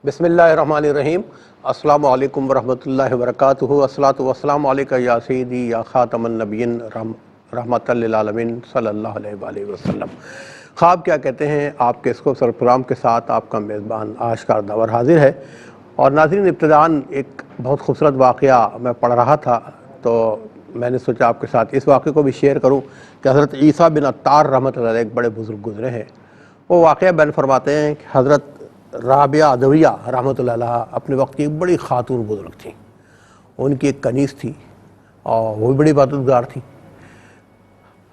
بسم اللہ الرحمن الرحیم۔ السلام علیکم ورحمۃ اللہ وبرکاتہ۔ الصلاۃ والسلام علیکہ یا سیدی یا خاتم النبیین رحمۃ للعالمین صلی اللہ علیہ وآلہ وسلم۔ خواب کیا کہتے ہیں آپ کے اس خوبصورت پروگرام کے ساتھ آپ کا میزبان آشکار داور حاضر ہے۔ اور ناظرین، ابتداً ایک بہت خوبصورت واقعہ میں پڑھ رہا تھا تو میں نے سوچا آپ کے ساتھ اس واقعے کو بھی شیئر کروں کہ حضرت عیسیٰ بن عطار رحمۃ اللہ علیہ ایک بڑے بزرگ گزرے ہیں۔ وہ واقعہ بیان فرماتے ہیں کہ حضرت رابعہ عدویہ رحمۃ اللہ علیہ اپنے وقت کی ایک بڑی خاتون بزرگ تھیں۔ ان کی ایک کنیز تھی اور وہ بھی بڑی عبادتگزار تھی۔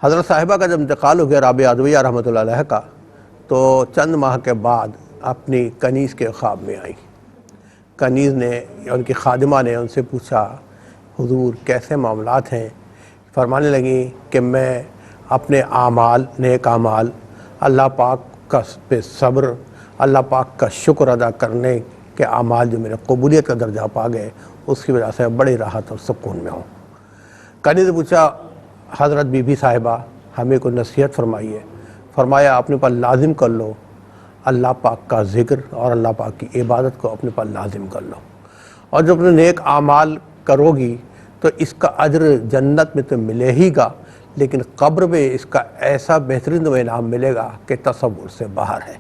حضرت صاحبہ کا جب انتقال ہو گیا رابعہ عدویہ رحمۃ اللہ علیہ کا، تو چند ماہ کے بعد اپنی کنیز کے خواب میں آئی۔ کنیز نے، ان کی خادمہ نے ان سے پوچھا، حضور کیسے معاملات ہیں؟ فرمانے لگیں کہ میں اپنے اعمال، نیک اعمال، اللہ پاک کا پہ صبر، اللہ پاک کا شکر ادا کرنے کے اعمال جو میرے قبولیت کا درجہ پا گئے، اس کی وجہ سے بڑی راحت اور سکون میں ہوں۔ کنیز نے پوچھا، حضرت بی بی صاحبہ ہمیں کوئی نصیحت فرمائیے۔ فرمایا اپنے پر لازم کر لو اللہ پاک کا ذکر اور اللہ پاک کی عبادت کو اپنے پر لازم کر لو، اور جب اپنے نیک اعمال کرو گی تو اس کا اجر جنت میں تو ملے ہی گا، لیکن قبر میں اس کا ایسا بہترین انعام ملے گا کہ تصور سے باہر ہے۔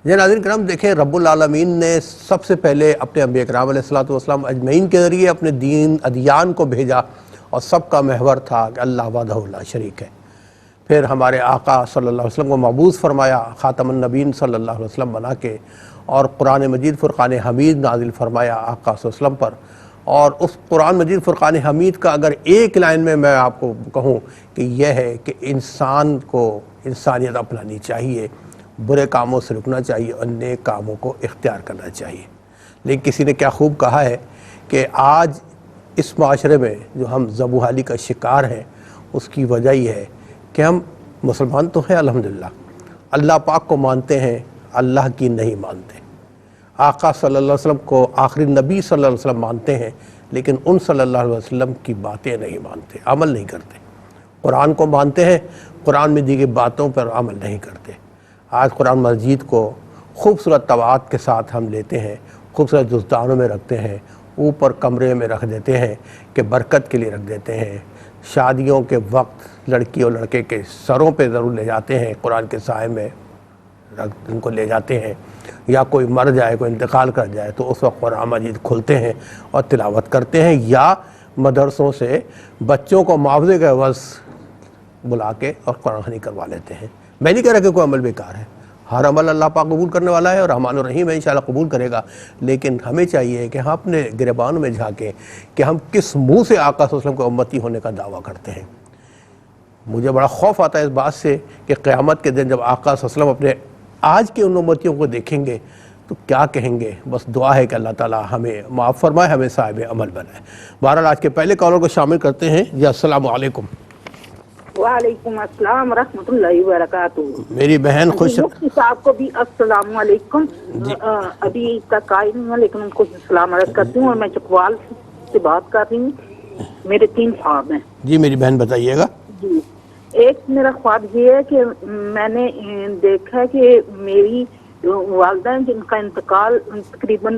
یہ ناظرین کرام دیکھیں، رب العالمین نے سب سے پہلے اپنے انبیاء کرام علیہ الصلوۃ والسلام اجمعین کے ذریعے اپنے ادیان کو بھیجا، اور سب کا محور تھا کہ اللہ وحدہ لا شریک ہے۔ پھر ہمارے آقا صلی اللہ علیہ وسلم کو مبعوث فرمایا خاتم النبیین صلی اللہ علیہ وسلم بنا کے، اور قرآن مجید فرقان حمید نازل فرمایا آقا صلی اللہ علیہ وسلم پر۔ اور اس قرآن مجید فرقان حمید کا اگر ایک لائن میں آپ کو کہوں کہ یہ ہے کہ انسان کو انسانیت اپنانی چاہیے، برے کاموں سے رکنا چاہیے اور نیک کاموں کو اختیار کرنا چاہیے۔ لیکن کسی نے کیا خوب کہا ہے کہ آج اس معاشرے میں جو ہم ذبوحالی کا شکار ہیں، اس کی وجہ یہ ہے کہ ہم مسلمان تو ہیں الحمدللہ، اللہ پاک کو مانتے ہیں، اللہ کی نہیں مانتے، آقا صلی اللہ علیہ وسلم کو آخری نبی صلی اللہ علیہ وسلم مانتے ہیں، لیکن ان صلی اللہ علیہ وسلم کی باتیں نہیں مانتے، عمل نہیں کرتے۔ قرآن کو مانتے ہیں، قرآن میں دی گئی باتوں پر عمل نہیں کرتے۔ آج قرآن مجید کو خوبصورت طبعات کے ساتھ ہم لیتے ہیں، خوبصورت جزدانوں میں رکھتے ہیں، اوپر کمرے میں رکھ دیتے ہیں کہ برکت کے لیے رکھ دیتے ہیں۔ شادیوں کے وقت لڑکی اور لڑکے کے سروں پہ ضرور لے جاتے ہیں، قرآن کے سائے میں ان کو لے جاتے ہیں، یا کوئی مر جائے، کوئی انتقال کر جائے تو اس وقت قرآن مجید کھولتے ہیں اور تلاوت کرتے ہیں، یا مدرسوں سے بچوں کو معاوضے کے عوض بلا کے اور قرآن خوانی کروا لیتے ہیں۔ میں نہیں کہہ رہا کہ کوئی عمل بیکار ہے، ہر عمل اللہ پاک قبول کرنے والا ہے اور رحمان الرحیم ہے، انشاءاللہ قبول کرے گا، لیکن ہمیں چاہیے کہ ہم اپنے گریبانوں میں جھانکیں کہ ہم کس منہ سے آقا صلی اللہ علیہ وسلم کو امتی ہونے کا دعویٰ کرتے ہیں۔ مجھے بڑا خوف آتا ہے اس بات سے کہ قیامت کے دن جب آقا صلی اللہ علیہ وسلم اپنے آج کے ان امتیوں کو دیکھیں گے تو کیا کہیں گے؟ بس دعا ہے کہ اللہ تعالیٰ ہمیں معاف فرمائے، ہمیں صاحب عمل بنائے۔ بہرحال آج کے پہلے کالر کو شامل کرتے ہیں۔ جی السلام علیکم۔ وعلیکم السلام ورحمۃ اللہ وبرکاتہ۔ میری بہن خوش مفتی صاحب کو بھی السلام علیکم۔ ابھی تک آئی نہیں ہوں لیکن ان کو السلام علیکم کرتی ہوں، اور میں چکوال سے بات کر رہی ہوں۔ میرے 3 خواب ہیں۔ جی میری بہن بتائیے گا۔ جی، ایک میرا خواب یہ ہے کہ میں نے دیکھا کہ میری والدہ ہیں جن کا انتقال تقریباً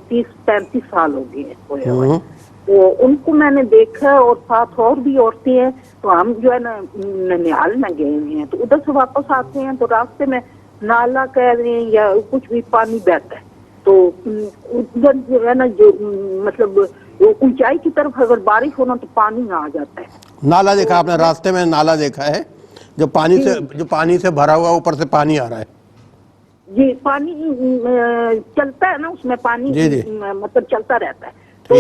30-35 سال ہو گئے ہیں، تو ان کو میں نے دیکھا، اور ساتھ اور بھی عورتیں ہیں، تو ہم جو ہے نا ننیال میں گئے ہوئے ہیں، تو ادھر سے واپس آتے ہیں تو راستے میں نالا کہہ رہے ہیں یا کچھ بھی پانی بہتا ہے، تو ادھر جو ہے نا جو مطلب اونچائی کی طرف اگر بارش ہونا تو پانی آ جاتا ہے۔ نالا دیکھا آپ نے؟ راستے میں نالا دیکھا ہے جو پانی سے بھرا ہوا، اوپر سے پانی آ رہا ہے؟ جی، پانی چلتا ہے نا، اس میں پانی مطلب چلتا رہتا ہے، تو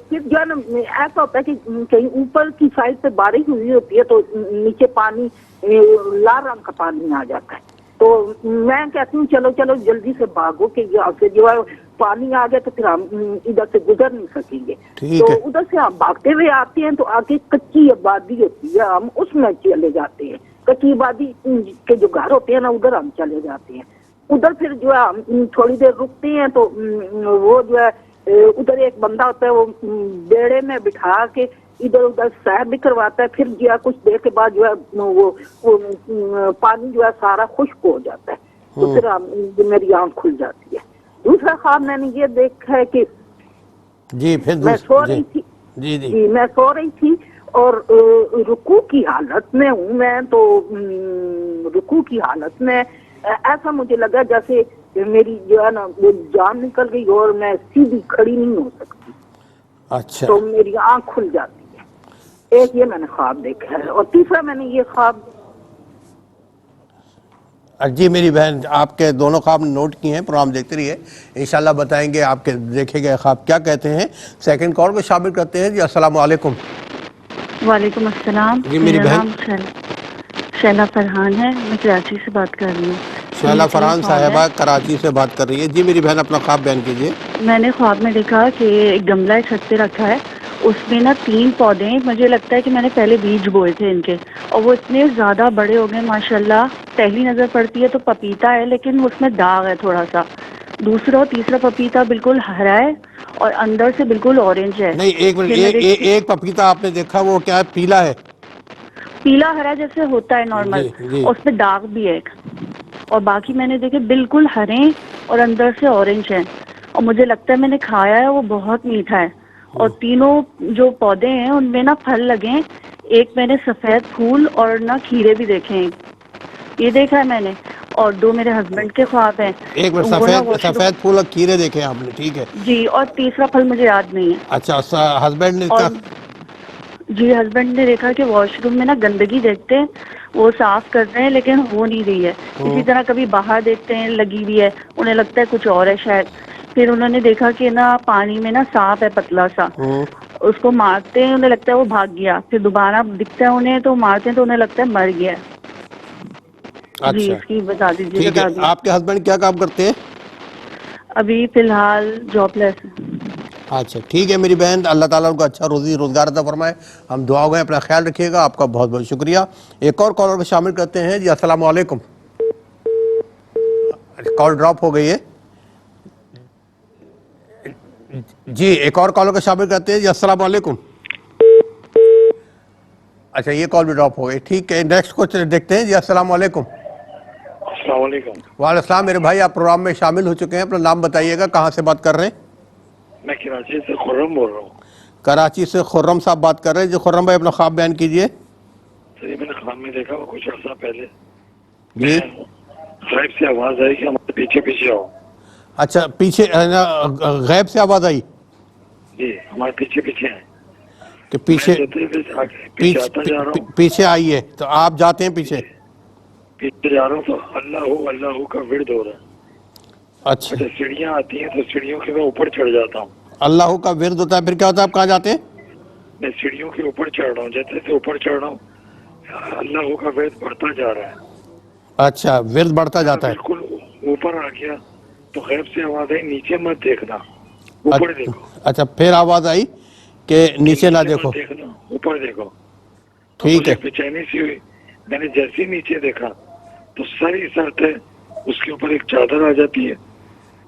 پھر جو ہے نا ایسا ہوتا ہے کہ کہیں اوپر کی سائڈ سے بارش ہوئی ہوتی ہے تو نیچے پانی لال رنگ کا پانی آ جاتا ہے، تو میں کہتی ہوں چلو چلو جلدی سے بھاگو کہ یہاں سے جو ہے پانی آ گیا تو پھر ہم ادھر سے گزر نہیں سکیں گے، تو ادھر سے ہم بھاگتے ہوئے آتے ہیں تو آگے کچی آبادی ہوتی ہے، ہم اس میں چلے جاتے ہیں، کچی آبادی کے جو گھر ہوتے ہیں نا ادھر ہم چلے جاتے ہیں، ادھر پھر جو ہے ہم تھوڑی دیر رکتے ہیں تو وہ جو ہے ادھر ایک بندہ ہوتا ہے، وہ بیڑے میں بٹھا کے ادھر ادھر سیر بھی کرواتا ہے، پھر جو ہے کچھ دیر کے بعد جو ہے وہ پانی جو ہے سارا خشک ہو جاتا ہے، تو پھر میری آنکھ کھل جاتی ہے، دوسرا خواب میں نے یہ دیکھا ہے کہ جی پھر میں سو رہی تھی، جی جی جی میں سو رہی تھی اور رکوع کی حالت میں ہوں میں، تو رکوع کی حالت میں ایسا مجھے لگا جیسے میری جو ہے نا وہ جان نکل گئی اور میں سیدھی کھڑی نہیں ہو سکتی، اچھا تو میری آنکھ کھل جاتی ہے. ایک یہ میں نے خواب دیکھا ہے، اور تیسرا میں نے یہ خواب جی میری بہن آپ کے دونوں خواب نوٹ کیے ہیں، پروگرام دیکھتے رہیے انشاءاللہ بتائیں گے آپ کے دیکھے گئے خواب کیا کہتے ہیں. سیکنڈ کال کو شامل کرتے ہیں. جی السلام علیکم. وعلیکم السلام. جی میری میرا بہن نام شیلا فرحان ہے، میں کراچی سے بات کر رہی ہوں. شیلا میرا یہ فرحان خواب ہے، صاحبہ کراچی سے بات کر رہی ہے. جی میری بہن اپنا خواب بیان کیجیے. میں نے خواب میں دیکھا کہ ایک گملہ چھت پہ رکھا ہے، اس میں نا 3 پودے ہیں. مجھے لگتا ہے کہ میں نے پہلے بیج بوئے تھے ان کے، اور وہ اتنے زیادہ بڑے ہو گئے ماشاءاللہ. پہلی نظر پڑتی ہے تو پپیتا ہے لیکن اس میں داغ ہے تھوڑا سا. دوسرا اور تیسرا پپیتا بالکل ہرا ہے اور اندر سے بالکل اورنج ہے. نہیں ایک منٹ، پھر میں دیکھتی ایک پپیتا آپ نے دیکھا وہ کیا ہے، پیلا ہے؟ پیلا ہرا جیسے ہوتا ہے نارمل، جی جی اور اس پہ داغ بھی ہے ایک. اور باقی میں نے دیکھے بالکل ہرے اور اندر سے اورنج ہیں، اور مجھے لگتا ہے میں نے کھایا ہے وہ بہت میٹھا ہے. اور تینوں جو پودے ہیں ان میں نا پھل لگے ہیں. ایک میں نے سفید پھول اور نہ کھیرے بھی دیکھے ہیں، یہ دیکھا ہے میں نے. اور 2 میرے ہسبینڈ کے خواب ہیں، ایک منٹ، وہ نا واش روم. سفید پھول اور کھیرے دیکھے آپ نے، ٹھیک ہے. جی، اور تیسرا پھل مجھے یاد نہیں ہے. اچھا ہسبینڈ نے اور کا جی ہسبینڈ نے دیکھا کہ واش روم میں نا گندگی دیکھتے ہیں، وہ صاف کر رہے ہیں لیکن ہو نہیں رہی ہے. اسی طرح کبھی باہر دیکھتے ہیں لگی ہوئی ہے، انہیں لگتا ہے کچھ اور ہے شاید. پھر انہوں نے دیکھا کہ نا پانی میں نا سانپ ہے پتلا سا، اس کو مارتے ہیں انہیں لگتا ہے وہ بھاگ گیا. پھر دوبارہ دکھتا ہے انہیں تو مارتے ہیں تو انہیں لگتا ہے مر گیا. جی اچھا اس کی بتا دیجیے، ٹھیک ہے. بتا دیں. آپ کے ہسبینڈ کیا کام کرتے ہیں؟ ابھی فی الحال جاب لیس ہے. اچھا ٹھیک ہے میری بہن، اللہ تعالیٰ ان کو اچھا روزی روزگار عطا فرمائے. ہم دعا گئے، اپنا خیال رکھیے گا. آپ کا بہت بہت شکریہ. ایک اور کالر کو شامل کرتے ہیں. جی السلام علیکم. کال ڈراپ ہو گئی ہے. جی ایک اور کالر کو شامل کرتے ہیں. جی السلام علیکم. اچھا یہ کال بھی ڈراپ ہو گئی، ٹھیک ہے. نیکسٹ کو دیکھتے ہیں. جی السلام علیکم. السلام علیکم. وعلیکم السلام. میرے بھائی آپ پروگرام میں شامل ہو چکے ہیں، اپنا نام بتائیے گا، کہاں سے بات کر رہے ہیں؟ میں کراچی سے خرم بول رہا ہوں. کراچی سے خرم صاحب بات کر رہے ہیں. جی خرم بھائی اپنا خواب بیان کیجیے. سر یہ میں نے خواب میں دیکھا وہ کچھ عرصہ پہلے جی میں غیب سے آواز آئی کہ ہمارے پیچھے پیچھے آؤ. اچھا پیچھے غیب سے آواز آئی جی ہمارے پیچھے پیچھے ہیں. کہ میں جاتے پیچھے آتا جا رہا ہوں. پیچھے آئیے تو آپ جاتے ہیں پیچھے. پیچھے جا رہا ہوں تو اللہ کا ورد ہو رہا ہے. اچھا جب سیڑھیاں آتی ہیں تو سیڑھیوں کے میں اوپر چڑھ جاتا ہوں. اللہ کا ورد ہوتا ہے، پھر کیا ہوتا ہے؟ آپ کہاں جاتے ہیں؟ میں سیڑھیوں کے اوپر چڑھ رہا ہوں، جیسے سے اوپر چڑھ رہا ہوں اللہ کا ورد بڑھتا جا رہا ہے. اچھا ورد بڑھتا میں جاتا ہے. بالکل اوپر آ گیا تو غیب سے آواز آئی نیچے مت دیکھنا، اوپر دیکھو. اچھا پھر آواز آئی کہ نیچے نہ دیکھو. مت دیکھنا، اوپر دیکھو. تو ٹھیک مجھے ہے. بے چینی سی ہوئی. میں نے جیسے ہی نیچے دیکھا تو سر ہی سر تھے، اس کے اوپر ایک چادر آ جاتی ہے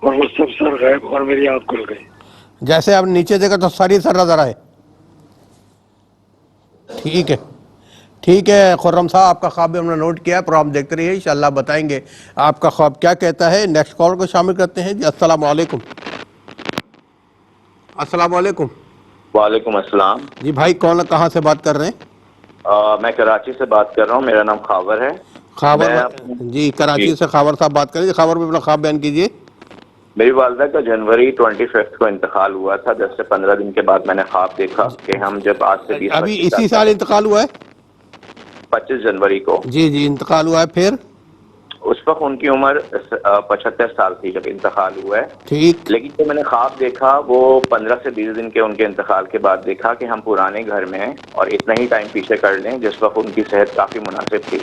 اور وہ سب سر غائب اور میری آنکھ کھل گئی. جیسے آپ نیچے دیکھا تو ساری سر نظر آئے. ٹھیک ہے ٹھیک ہے خرم صاحب، آپ کا خواب بھی ہم نے نوٹ کیا ہے. پروگرام دیکھتے رہیے، انشاءاللہ بتائیں گے آپ کا خواب کیا کہتا ہے. نیکسٹ کال کو شامل کرتے ہیں. جی السلام علیکم. السلام علیکم. وعلیکم السلام. جی بھائی کون، کہاں سے بات کر رہے ہیں؟ میں کراچی سے بات کر رہا ہوں، میرا نام خاور ہے. خاور. میں جی کراچی سے خاور صاحب بات کر رہے ہیں. خاور میں اپنا خواب بیان کیجیے. میری والدہ کا جنوری 25 کو انتقال ہوا تھا. 10 سے 15 دن کے بعد میں نے خواب دیکھا کہ ہم جب آج سے 20-25 ابھی اسی سال انتقال ہوا ہے؟ 25 جنوری کو. جی جی انتقال ہوا ہے. پھر اس وقت ان کی عمر 75 سال تھی جب انتقال ہوا ہے. ٹھیک. لیکن جو میں نے خواب دیکھا وہ 15 سے 20 دن کے ان کے انتقال کے بعد دیکھا کہ ہم پرانے گھر میں ہیں اور اتنا ہی ٹائم پیچھے کر لیں جس وقت ان کی صحت کافی مناسب تھی.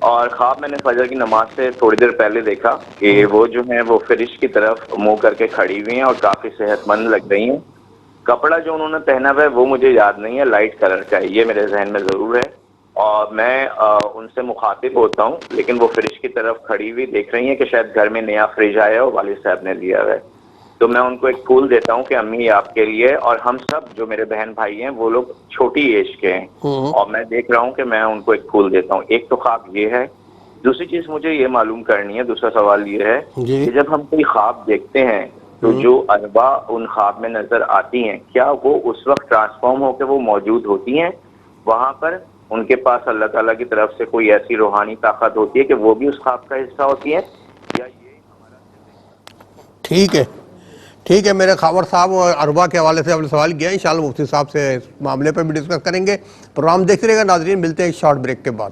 اور خواب میں نے فجر کی نماز سے تھوڑی دیر پہلے دیکھا کہ وہ جو ہیں وہ فرش کی طرف منہ کر کے کھڑی ہوئی ہیں اور کافی صحت مند لگ رہی ہیں. کپڑا جو انہوں نے پہنا ہوا ہے وہ مجھے یاد نہیں ہے، لائٹ کلر کا ہے، یہ میرے ذہن میں ضرور ہے. اور میں ان سے مخاطب ہوتا ہوں لیکن وہ فریج کی طرف کھڑی ہوئی دیکھ رہی ہیں کہ شاید گھر میں نیا فریج آیا ہو، والد صاحب نے لیا ہے. تو میں ان کو ایک پھول دیتا ہوں کہ امی یہ آپ کے لیے. اور ہم سب جو میرے بہن بھائی ہیں وہ لوگ چھوٹی ایج کے ہیں اور میں دیکھ رہا ہوں کہ میں ان کو ایک پھول دیتا ہوں. ایک تو خواب یہ ہے. دوسری چیز مجھے یہ معلوم کرنی ہے، دوسرا سوال یہ ہے جی کہ جب ہم کوئی خواب دیکھتے ہیں تو جو ارواح ان خواب میں نظر آتی ہیں، کیا وہ اس وقت ٹرانسفارم ہو کے وہ موجود ہوتی ہیں وہاں پر؟ ان کے پاس اللہ تعالیٰ کی طرف سے کوئی ایسی روحانی طاقت ہوتی ہے کہ وہ بھی اس خواب کا حصہ ہوتی ہے، یا یہ ہمارا؟ ٹھیک ہے، ٹھیک ہے میرے خاور صاحب، اور ارواح کے حوالے سے آپ نے سوال کیا، انشاءاللہ مفتی صاحب سے اس معاملے پر بھی ڈسکس کریں گے۔ پروگرام دیکھتے رہے گا ناظرین، ملتے ہیں ایک شارٹ بریک کے بعد۔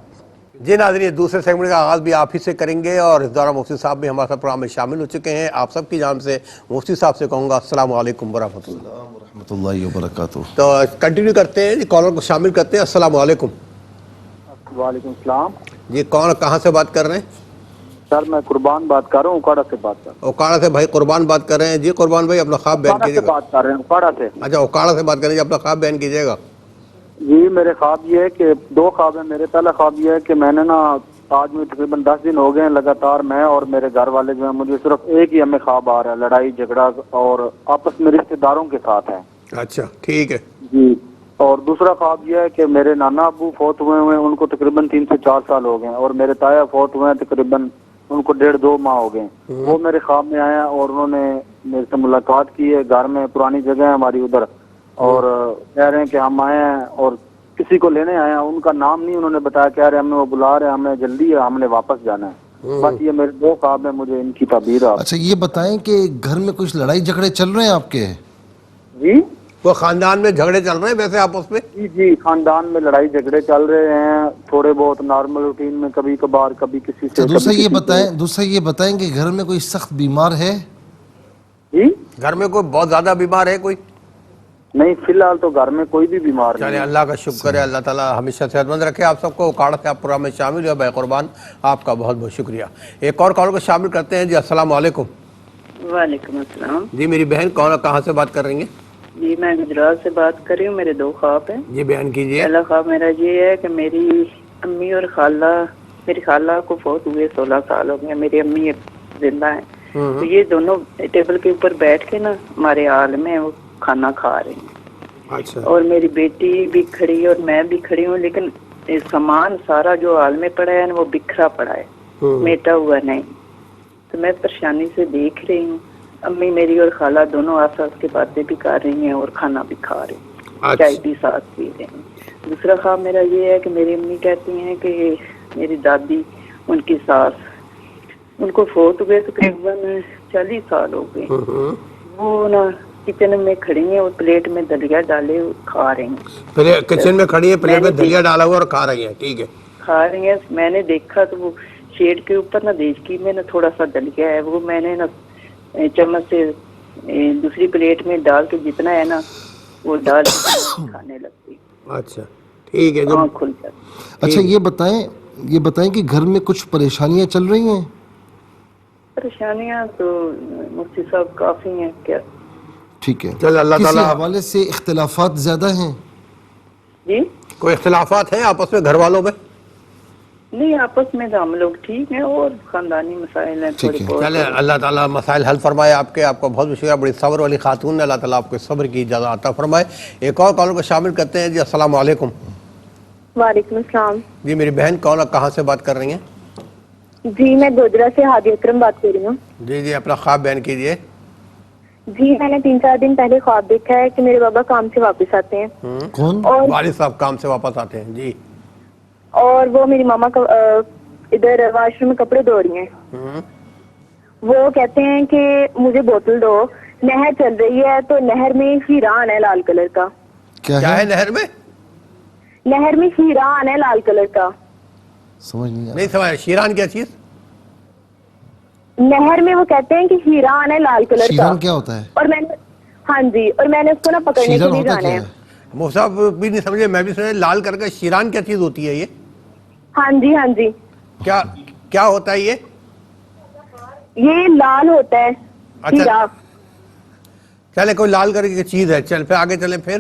جی ناظرین، دوسرے سیگمنٹ کا آغاز بھی آپ ہی سے کریں گے، اور اس دوران مفتی صاحب بھی ہمارے ساتھ پروگرام میں شامل ہو چکے ہیں۔ آپ سب کی جانب سے مفتی صاحب سے کہوں گا السلام علیکم ورحمۃ اللہ ورحمۃ اللہ وبرکاتہ۔ تو کنٹینیو کرتے ہیں جی، کالر کو شامل کرتے ہیں۔ السلام علیکم۔ وعلیکم السلام جی کون کہاں سے بات کر رہے ہیں؟ سر، میں قربان بات کر رہا ہوں، اکاڑا سے بات کر رہا اوکاڑا سے بھائی قربان بات کر رہے ہیں۔ جی قربان بھائی اپنا خواب ہوں، بیان اکاڑا کیجیے سے گا۔ بات کر رہے ہیں، اکاڑا سے۔ اچھا اوکاڑا سے بات کریں جی، اپنا خواب بیان کیجیے گا۔ جی میرے خواب یہ ہے کہ دو خواب ہیں میرے۔ پہلا خواب یہ ہے کہ میں نے نا آج میں تقریباً 10 دن ہو گئے ہیں لگاتار، میں اور میرے گھر والے جو ہیں، مجھے صرف ایک ہی ہمیں خواب آ رہا ہے، لڑائی جھگڑا اور آپس میں رشتہ داروں کے ساتھ ہے۔ اچھا ٹھیک ہے۔ جی، اور دوسرا خواب یہ ہے کہ میرے نانا ابو فوت ہوئے ہیں، ان کو تقریباً 3 سے 4 سال ہو گئے ہیں، اور میرے تایا فوت ہوئے ہیں تقریباً ان کو 1.5-2 ماہ ہو گئے ہیں۔ وہ میرے خواب میں آیا اور انہوں نے میرے سے ملاقات کی ہے گھر میں، پرانی جگہ ہے ہماری ادھر، اور کہہ رہے ہیں کہ ہم آئے ہیں اور کسی کو لینے آئے ہیں۔ ان کا نام نہیں انہوں نے بتایا، کہہ رہے ہیں ہمیں وہ بلا رہے ہیں، ہمیں جلدی ہے، ہم نے واپس جانا ہے۔ بس یہ میرے 2 خواب ہیں، مجھے ان کی تعبیر آپ۔ اچھا یہ بتائیں کہ گھر میں کچھ لڑائی جھگڑے چل رہے ہیں آپ کے؟ جی وہ خاندان میں جھگڑے چل رہے ہیں ویسے آپس میں؟ جی، خاندان میں لڑائی جھگڑے چل رہے ہیں، تھوڑے بہت نارمل روٹین میں، کبھی کبھار کبھی کسی سے۔ دوسرا یہ بتائیں کہ گھر میں کوئی سخت بیمار ہے؟ جی گھر میں کوئی بہت زیادہ بیمار ہے کوئی؟ نہیں، فی الحال تو گھر میں کوئی بھی بیمار نہیں چلے ہے۔ اللہ کا شکر ہے، اللہ تعالیٰ ہمیشہ صحت مند رکھے آپ سب کو۔ اوکاڑا سے آپ پروگرام میں شامل ہوئے، بے قربان آپ کا بہت بہت شکریہ۔ ایک اور کال کو شامل کرتے ہیں جی۔ السلام علیکم۔ وعلیکم السلام جی میری بہن کون کہاں سے بات کر رہی ہیں؟ جی، میں گجرات سے بات کر رہی ہوں۔ میرے 2 خواب ہیں۔ جی بیان کیجیے۔ پہلا خواب میرا یہ ہے کہ میری امی اور میری خالہ کو فوت ہوئے 16 سال ہو گئے، میری امی زندہ ہیں، تو یہ دونوں ٹیبل کے اوپر بیٹھ کے نا ہمارے حال میں وہ کھانا کھا رہی ہیں، اچھا اور میری بیٹی بھی کھڑی ہے اور میں بھی کھڑی ہوں، لیکن سامان سارا جو حال میں پڑا ہے نا وہ بکھرا پڑا ہے، میٹا ہوا نہیں۔ تو میں پریشانی سے دیکھ رہی ہوں، امی میری اور خالہ دونوں آس پاس کی باتیں بھی کر رہی ہیں اور کھانا بھی کھا رہی ہیں، چائے بھی ساتھ پی رہی ہیں۔ دوسرا خواب میرا یہ ہے کہ میری امی کہتی ہیں کہ میری دادی، ان کی ساس، ان کو فوت ہوئے تقریباً 40 سال ہو گئے، وہ نا کچن میں کھڑی ہیں اور پلیٹ میں دلیا ڈالے کھا رہی ہیں۔ کچن میں کھڑی ہے، پلیٹ میں دلیا ڈالا ہوا اور کھا رہی ہیں، ٹھیک ہے کھا رہی ہیں۔ میں نے دیکھا تو وہ شیڈ کے اوپر نا دیکھی میں نا تھوڑا سا دلیا ہے، وہ میں نے نا چمچ سے دوسری پلیٹ میں ڈال کے جتنا ہے نا وہ ڈال کے کھانے لگتی۔ اچھا ٹھیک ہے۔ آنکھ کھل جاتی۔ اچھا یہ بتائیں کہ گھر میں کچھ پریشانیاں چل رہی ہیں؟ پریشانیاں تو مفتی صاحب کافی ہیں، کیا ٹھیک ہے، چل اللہ کسی تعالیٰ حوالے سے اختلافات زیادہ ہیں؟ جی کوئی اختلافات ہیں آپس میں گھر والوں میں؟ نہیں، آپس میں تو ہم لوگ ٹھیک ہیں، اور خاندانی مسائل ہیں تھوڑی بہت۔ چلے اللہ تعالیٰ مسائل حل فرمائے آپ کے، آپ کو بہت شکریہ، بڑی صبر والی خاتون ہے، اللہ تعالیٰ آپ کو صبر کی اجازت عطا فرمائے۔ ایک اور کالر کو شامل کرتے ہیں جی۔ السلام علیکم۔ وعلیکم السلام۔ جی میری بہن کون کہاں سے بات کر رہی ہیں؟ جی میں گوجرا سے ہادی اکرم بات کر رہی ہوں۔ جی اپنا خواب بیان کیجیے۔ جی میں نے 3-4 دن پہلے خواب دیکھا ہے کہ میرے بابا کام سے واپس آتے ہیں، کون؟ اور والد صاحب کام سے واپس آتے ہیں جی، اور وہ میری ماما ادھر واش روم میں کپڑے دھو رہی ہیں۔ وہ کہتے ہیں کہ مجھے بوتل دو، نہر چل رہی ہے تو نہر میں ہیران ہے لال کلر کا۔ کیا ہے نہر میں؟ نہر میں ہیران ہے لال کلر کا۔ سمجھ نہیں نہیں سمجھ، شیران کیا چیز؟ نہر میں وہ کہتے ہیں کہ ہیران ہے لال کلر کا۔ شیران کیا ہوتا ہے؟ اور میں نے، ہاں جی، اور میں نے اس کو نا پکڑنے کے شیران لیے ہوتا جانا کیا ہے۔ ہے؟ مفتی صاحب بھی نہیں سمجھے، میں بھی سمجھے لال کر کے شیران کیا چیز ہوتی ہے یہ؟ ہاں جی ہاں جی، کیا ہوتا ہے یہ لال ہوتا ہے اچھا ہیرا۔ چلے کوئی لال کر کے چیز ہے، چل پھر آگے چلیں پھر۔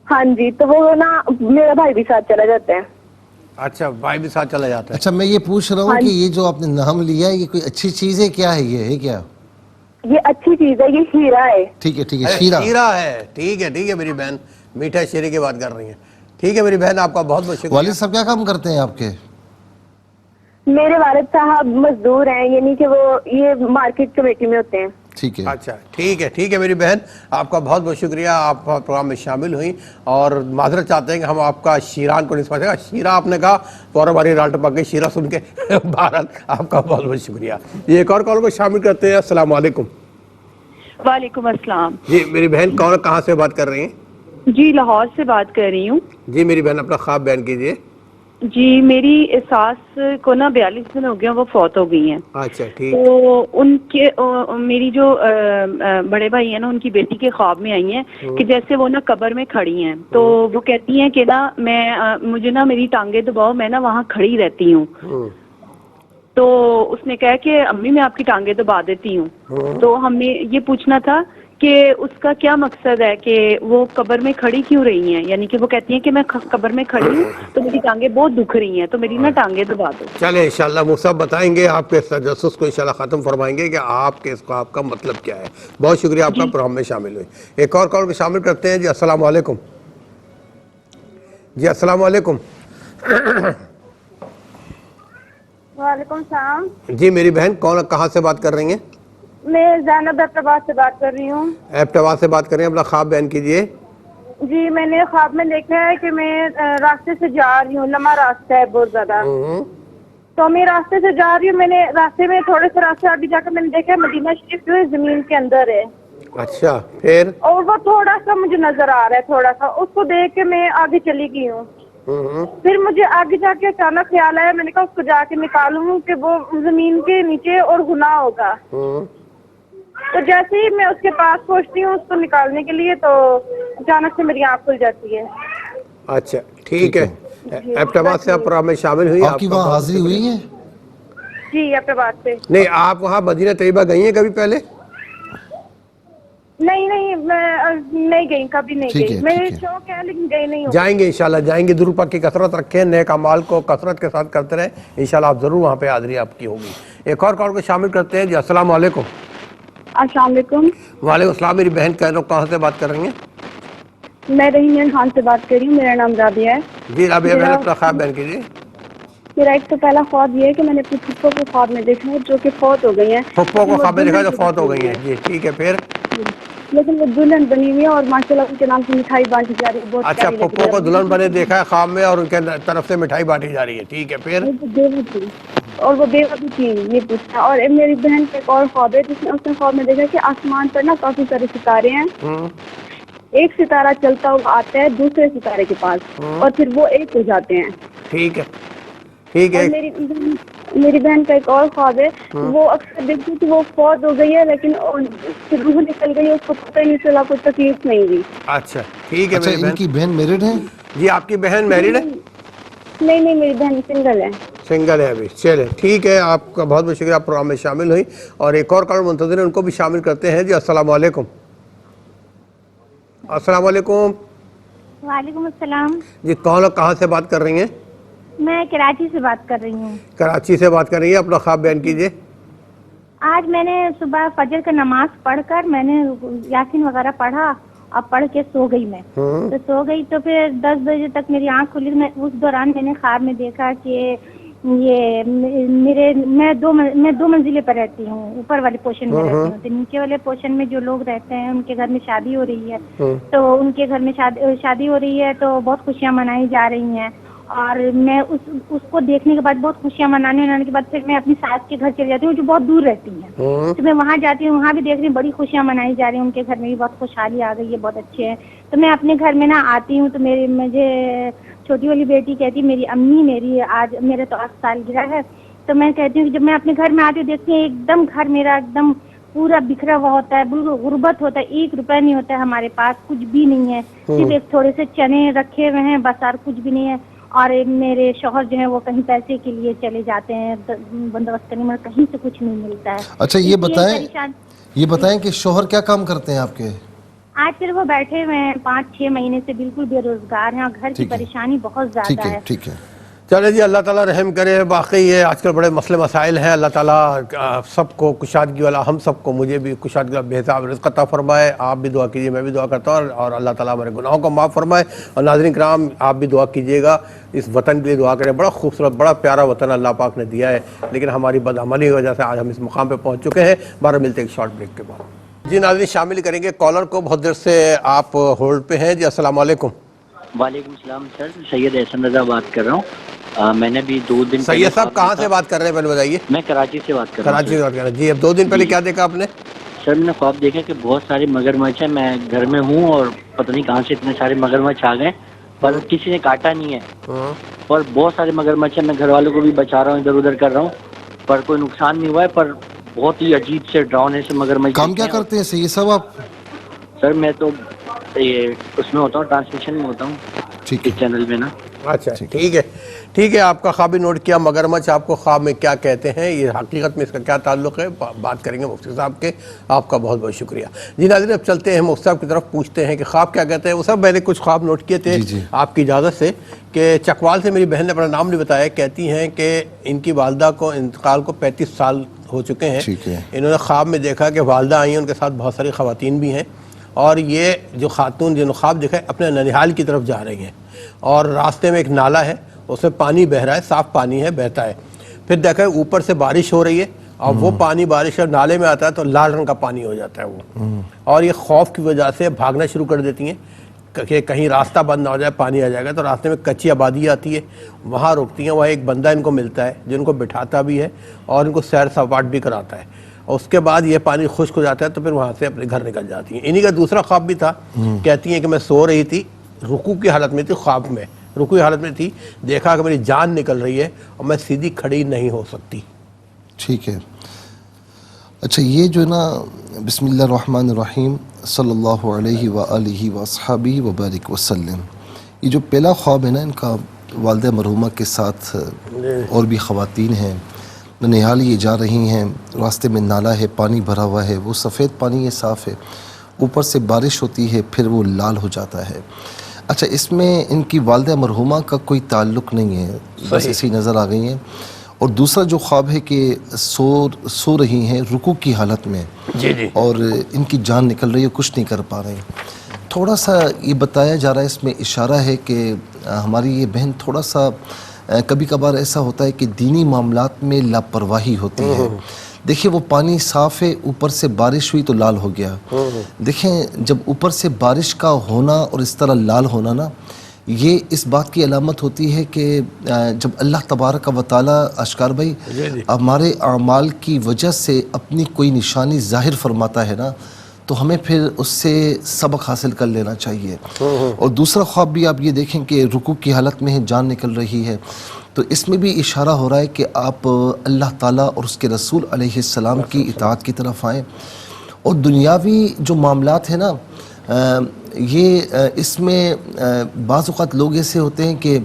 ہاں جی، تو وہ نا میرا بھائی بھی ساتھ چلا جاتا ہے۔ اچھا بھائی بھی ساتھ چلا جاتا ہے۔ اچھا میں یہ پوچھ رہا ہوں کہ یہ جو آپ نے نام لیا ہے یہ کوئی اچھی چیز ہے؟ کیا ہے یہ کیا؟ یہ اچھی چیز ہے، یہ ہیرا ہے۔ ٹھیک ہے شیرہ ہے، ٹھیک ہے میری بہن میٹھا شیرے کی بات کر رہی ہیں، ٹھیک ہے میری بہن آپ کا بہت بہت شکریہ۔ والد صاحب کیا کام کرتے ہیں آپ کے؟ جی، والد صاحب کیا کام کرتے ہیں آپ کے؟ جی، والد صاحب کیا کام کرتے ہیں آپ کے؟ جی، والد صاحب کیا کام کرتے ہیں آپ کے؟ جی، والد صاحب کیا کام کرتے ہیں آپ کے؟ ٹھیک ہے میری بہن آپ کا بہت بہت شکریہ، بڑی صبر والی خاتون ہے، اللہ تعالیٰ آپ کو صبر کی اجازت عطا فرمائے۔ ایک اور کالر کو شامل کرتے ہیں جی۔ السلام علیکم۔ میرے والد صاحب مزدور ہیں, یعنی کہ وہ یہ مارکیٹ کمیٹی میں ہوتے ہیں. ٹھیک ہے. اچھا ٹھیک ہے میری بہن, آپ کا بہت بہت شکریہ, آپ پروگرام میں شامل ہوئیں, اور معذرت چاہتے ہیں کہ ہم آپ کا شیران کو نہیں سمجھے گا. شیرہ آپ نے کہا فوراً ہماری رال ٹپک گئی شیرہ سن کے. بہرحال آپ کا بہت بہت شکریہ. یہ ایک اور کال کو شامل کرتے ہیں. السلام علیکم. وعلیکم السلام. جی میری بہن کون کہاں سے بات کر رہی ہیں؟ جی لاہور سے بات کر رہی ہوں. جی میری بہن اپنا خواب بیان کیجیے. جی میری ساس کو نا 42 دن ہو گیا, وہ فوت ہو گئی ہیں. اچھا ٹھیک. تو ان کے میری جو بڑے بھائی ہیں نا, ان کی بیٹی کے خواب میں آئی ہیں کہ جیسے وہ نا قبر میں کھڑی ہیں, تو وہ کہتی ہیں کہ نا مجھے نا میری ٹانگیں دباؤ, میں نا وہاں کھڑی رہتی ہوں. تو اس نے کہا کہ امی میں آپ کی ٹانگیں دبا دیتی ہوں. تو ہمیں یہ پوچھنا تھا کہ اس کا کیا مقصد ہے کہ وہ قبر میں کھڑی کیوں رہی ہیں, یعنی کہ وہ کہتی ہیں کہ میں قبر میں کھڑی ہوں تو میری ٹانگیں بہت دکھ رہی ہیں, تو میری نا ٹانگیں دبا دو. چلیں انشاءاللہ مصعب بتائیں گے, آپ کے تجسس کو انشاءاللہ ختم فرمائیں گے کہ آپ کے اس خواب کا مطلب کیا ہے. بہت شکریہ آپ کا پروگرام میں شامل ہوئے. ایک اور کال کو شامل کرتے ہیں. جی السلام علیکم. جی السلام علیکم. وعلیکم السلام. جی میری بہن کون کہاں سے بات کر رہی ہیں؟ میں زینب ایبٹ سے بات کر رہی ہوں. ایبٹ سے بات کر رہی ہیں. اپنا خواب بیان کیجیے. جی میں نے خواب میں دیکھا ہے کہ میں راستے سے جا رہی ہوں, لمبا راستہ ہے بہت زیادہ, تو میں راستے سے جا رہی ہوں. میں نے راستے میں تھوڑے سے راستے آگے جا کر میں نے دیکھا مدینہ شریف جو ہے زمین کے اندر ہے. اچھا پھر؟ اور وہ تھوڑا سا مجھے نظر آ رہا ہے, تھوڑا سا, اس کو دیکھ کے میں آگے چلی گئی ہوں. پھر مجھے آگے جا کے اچانک خیال آیا, میں نے کہا اس کو جا کے نکالوں کہ وہ زمین کے نیچے اور گناہ ہوگا. تو جیسے ہی میں اس کے پاس پہنچتی ہوں اس کو نکالنے کے لیے, تو اچانک سے میری آنکھ کھل جاتی ہے. اچھا ٹھیک ہے. ایبٹ سے آپ پروگرام میں شامل ہوئی. آپ کی وہاں حاضری ہوئی ہے؟ جی ایبٹ سے. نہیں آپ وہاں مدینہ طیبہ گئی ہیں کبھی پہلے؟ نہیں میں نہیں گئی, کبھی نہیں گئی. میرے شوق ہے لیکن گئی نہیں ہوں. جائیں گے انشاءاللہ, جائیں گے. درود پاک کی کثرت رکھیں, نیک اعمال کو کثرت کے ساتھ کرتے رہیں, انشاءاللہ آپ ضرور وہاں پہ حاضری آپ کی ہوگی. ایک اور کال کو شامل کرتے ہیں. جی السلام علیکم. السلام علیکم. وعلیکم السلام. میری بہن کہاں سے بات کر رہی ہیں؟ میں رحیم خان سے بات کر رہی ہوں. میرا نام رابعہ ہے. جی رابعہ بہن اپنا خواب بیان کیجیے. میرا ایک تو پہلا خواب یہ ہے کہ میں نے اپنی پھپھو کو خواب میں دیکھا ہے جو کہ فوت ہو گئی ہیں. پھپھو کو خواب میں دیکھا جو فوت ہو گئی ہیں. جی ٹھیک ہے پھر؟ لیکن وہ دلہن بنی ہوئی ہے اور ماشاءاللہ ان کے نام سے مٹھائی بانٹی جا رہی ہے. بہت اچھا پھپھو کو دلہن بنے دیکھا ہے خواب میں اور ان کے طرف سے مٹھائی بانٹی جا رہی ہے. ٹھیک ہے پھر؟ اور وہ بیوہ بھی تھی, یہ پوچھا. اور میری بہن کا ایک اور خواب ہے جس میں اس نے خواب میں دیکھا کہ آسمان پر نا کافی سارے ستارے ہیں. ایک ستارہ چلتا ہوا آتا ہے دوسرے ستارے کے پاس اور پھر وہ ایک ہو جاتے ہیں. ٹھیک ہے ٹھیک ہے. میری بہن کا ایک اور خواب ہے, وہ اکثر دیکھتی کہ وہ فوت ہو گئی ہے لیکن پھر روح نکل گئی, اس کو پتہ ہی نہیں چلا, کوئی تکلیف نہیں ہوئی. اچھا ٹھیک ہے. اچھا ان کی بہن میرڈ ہے؟ جی آپ کی بہن میرڈ ہے؟ نہیں میری بہن سنگل ہے. سنگل ہے ابھی. چلے ٹھیک ہے, آپ کا بہت بہت شکریہ, آپ پروگرام میں شامل ہوئی. اور ایک اور کال منتظر ہیں, ان کو بھی شامل کرتے ہیں. جی السلام علیکم. السلام علیکم. وعلیکم السلام. جی کون کہاں سے بات کر رہی ہیں؟ میں کراچی سے بات کر رہی ہوں. کراچی سے بات کر رہی ہیں. اپنا خواب بیان کیجیے. آج میں نے صبح فجر کا نماز پڑھ کر میں نے یاسین وغیرہ پڑھا, اب پڑھ کے سو گئی. میں تو سو گئی تو پھر 10 بجے تک میری آنکھ کھلی. میں اس دوران میں نے خواب میں دیکھا کہ یہ میں دو منزلیں پر رہتی ہوں, اوپر والے پورشن میں رہتی ہوں. تو نیچے والے پورشن میں جو لوگ رہتے ہیں ان کے گھر میں شادی ہو رہی ہے, تو ان کے گھر میں شادی ہو رہی ہے تو بہت خوشیاں منائی جا رہی ہیں. اور میں اس کو دیکھنے کے بعد بہت خوشیاں منانے کے بعد پھر میں اپنی ساس کے گھر چلی جاتی ہوں جو بہت دور رہتی ہیں. تو میں وہاں جاتی ہوں, وہاں بھی دیکھ رہی ہوں بڑی خوشیاں منائی جا رہی ہیں. ان کے گھر میں بھی بہت خوشحالی آ گئی ہے, بہت اچھے ہیں. تو میں اپنے گھر میں آتی ہوں تو مجھے چھوٹی والی بیٹی کہتی میری امی میری آج میرے تو 8 سالگرہ ہے. تو میں کہتی ہوں کہ جب میں اپنے گھر میں آتی ہوں دیکھتی ہوں ایک دم گھر میرا ایک دم پورا بکھرا ہوا ہوتا ہے, بالکل غربت ہوتا ہے. 1 روپیہ نہیں ہوتا ہے ہمارے پاس, کچھ بھی نہیں ہے. صرف ایک تھوڑے سے چنے رکھے ہوئے ہیں بس, اور کچھ بھی نہیں ہے. اور میرے شوہر جو ہیں وہ کہیں پیسے کے لیے چلے جاتے ہیں بندوبست کرنے میں, کہیں سے کچھ نہیں ملتا ہے. اچھا یہ بتائیں کہ شوہر کیا کام کرتے ہیں آپ کے؟ آج پھر وہ بیٹھے ہوئے ہیں 5-6 مہینے سے بالکل بے روزگار ہیں, اور گھر کی پریشانی بہت زیادہ ہے. ٹھیک ہے. چلے جی، اللہ تعالیٰ رحم کرے. باقی یہ آج کل بڑے مسئلے مسائل ہیں. اللہ تعالیٰ سب کو کشادگی والا، ہم سب کو، مجھے بھی کشادگی والا بے حساب رزق عطا فرمائے. آپ بھی دعا کیجیے، میں بھی دعا کرتا ہوں، اور اللہ تعالیٰ ہمارے گناہوں کو معاف فرمائے. اور ناظرین کرام، آپ بھی دعا کیجیے گا، اس وطن کے لیے دعا کریں. بڑا خوبصورت، بڑا پیارا وطن اللہ پاک نے دیا ہے، لیکن ہماری بدعملی کی وجہ سے آج ہم اس مقام پہ پہنچ چکے ہیں. بارہ ملتے ایک شارٹ بریک کے بعد. جی ناظرین، شامل کریں گے کالر کو. بہت دیر سے آپ ہولڈ پہ ہیں. جی السلام علیکم. وعلیکم السلام سر، سید احسن رضا بات کر رہا ہوں. میں نے بھی 2 دن سید صاحب کہاں سے بات کر رہے ہیں پہلے بتائیے؟ میں کراچی سے بات کر رہا ہوں. کراچی سے بات کر رہے ہیں جی. اب 2 دن پہلے کیا دیکھا آپ نے؟ سر میں نے خواب دیکھا کہ بہت سارے مگرمچھ ہیں. میں گھر میں ہوں اور پتہ نہیں کہاں سے اتنے سارے مگرمچھ آ گئے، پر کسی نے کاٹا نہیں ہے. اور بہت سارے مگرمچھ ہیں. میں گھر والوں کو بھی بچا رہا ہوں، ادھر ادھر کر رہا ہوں، پر کوئی نقصان نہیں ہوا ہے. پر بہت ہی عجیب سے ڈراؤنے سے مگرمچھ. کام کیا کرتے ہیں سید صاحب آپ؟ سر میں تو یہ اس میں ہوتا ہوں، ٹرانسمیشن میں ہوتا ہوں اس چینل میں نا. اچھا ٹھیک ہے، ٹھیک ہے. آپ کا خواب بھی نوٹ کیا. مگرمچھ آپ کو خواب میں کیا کہتے ہیں، یہ حقیقت میں اس کا کیا تعلق ہے، بات کریں گے مفتی صاحب کے. آپ کا بہت بہت شکریہ. جی ناظرین، اب چلتے ہیں مفتی صاحب کی طرف، پوچھتے ہیں کہ خواب کیا کہتے ہیں. وہ سب میں نے کچھ خواب نوٹ کیے تھے آپ کی اجازت سے، کہ چکوال سے میری بہن نے اپنا نام نہیں بتایا، کہتی ہیں کہ ان کی والدہ کو انتقال کو 35 سال ہو چکے ہیں. انہوں نے خواب میں دیکھا کہ والدہ آئی ہیں، ان کے ساتھ بہت ساری خواتین بھی ہیں، اور یہ جو خاتون جنہوں نے خواب دیکھا ہے اپنے ننیحال کی طرف جا رہی ہیں، اور راستے میں ایک نالہ ہے، اس میں پانی بہہ رہا ہے، صاف پانی ہے، بہتا ہے. پھر دیکھا ہے اوپر سے بارش ہو رہی ہے، اور وہ پانی بارش کا نالے میں آتا ہے تو لال رنگ کا پانی ہو جاتا ہے وہ. اور یہ خوف کی وجہ سے بھاگنا شروع کر دیتی ہیں کہ کہیں راستہ بند نہ ہو جائے، پانی آ جائے گا. تو راستے میں کچی آبادی آتی ہے، وہاں رکتی ہیں. وہاں ایک بندہ ان کو ملتا ہے جو ان کو بٹھاتا بھی ہے اور ان کو سیر سپاٹ بھی کراتا ہے. اور اس کے بعد یہ پانی خشک ہو جاتا ہے تو پھر وہاں سے اپنے گھر نکل جاتی ہیں. انہی کا دوسرا خواب بھی تھا. کہتی ہیں کہ میں سو رہی تھی، رکوع کی حالت میں تھی، خواب میں رکوع کی حالت میں تھی، دیکھا کہ میری جان نکل رہی ہے اور میں سیدھی کھڑی نہیں ہو سکتی. ٹھیک ہے. اچھا، یہ جو نا بسم اللہ الرحمن الرحیم صلی اللہ علیہ وآلہ وصحبہ وبارک وسلم، یہ جو پہلا خواب ہے نا ان کا، والدہ مرحومہ کے ساتھ اور بھی خواتین ہیں، ننیحال یہ جا رہی ہیں، راستے میں نالہ ہے، پانی بھرا ہوا ہے، وہ سفید پانی ہے، صاف ہے، اوپر سے بارش ہوتی ہے، پھر وہ لال ہو جاتا ہے. اچھا، اس میں ان کی والدہ مرحومہ کا کوئی تعلق نہیں ہے، بس ایسی نظر آ گئی ہیں. اور دوسرا جو خواب ہے کہ سو رہی ہیں رکوع کی حالت میں، اور ان کی جان نکل رہی ہے، کچھ نہیں کر پا رہے ہیں. تھوڑا سا یہ بتایا جا رہا ہے، اس میں اشارہ ہے کہ ہماری یہ بہن تھوڑا سا کبھی کبھار ایسا ہوتا ہے کہ دینی معاملات میں لاپرواہی ہوتی ہے. دیکھیں وہ پانی صاف ہے، اوپر سے بارش ہوئی تو لال ہو گیا. دیکھیں جب اوپر سے بارش کا ہونا اور اس طرح لال ہونا نا، یہ اس بات کی علامت ہوتی ہے کہ جب اللہ تبارک و تعالیٰ اشکار بھائی ہمارے اعمال کی وجہ سے اپنی کوئی نشانی ظاہر فرماتا ہے نا، تو ہمیں پھر اس سے سبق حاصل کر لینا چاہیے. اور دوسرا خواب بھی آپ یہ دیکھیں کہ رکوع کی حالت میں جان نکل رہی ہے، تو اس میں بھی اشارہ ہو رہا ہے کہ آپ اللہ تعالیٰ اور اس کے رسول علیہ السلام کی اطاعت کی طرف آئیں. اور دنیاوی جو معاملات ہیں نا، یہ اس میں بعض اوقات لوگ ایسے ہوتے ہیں کہ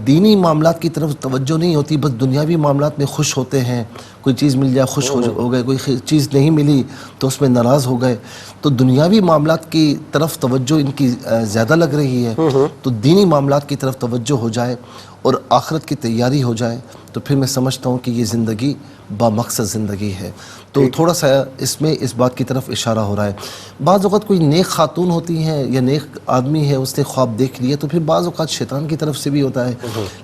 دینی معاملات کی طرف توجہ نہیں ہوتی، بس دنیاوی معاملات میں خوش ہوتے ہیں. کوئی چیز مل جائے خوش ہو گئے، کوئی چیز نہیں ملی تو اس میں ناراض ہو گئے. تو دنیاوی معاملات کی طرف توجہ ان کی زیادہ لگ رہی ہے، تو دینی معاملات کی طرف توجہ ہو جائے اور آخرت کی تیاری ہو جائے تو پھر میں سمجھتا ہوں کہ یہ زندگی با مقصد زندگی ہے. تو تھوڑا سا اس میں اس بات کی طرف اشارہ ہو رہا ہے. بعض اوقات کوئی نیک خاتون ہوتی ہیں یا نیک آدمی ہے، اس نے خواب دیکھ لیا تو پھر بعض اوقات شیطان کی طرف سے بھی ہوتا ہے.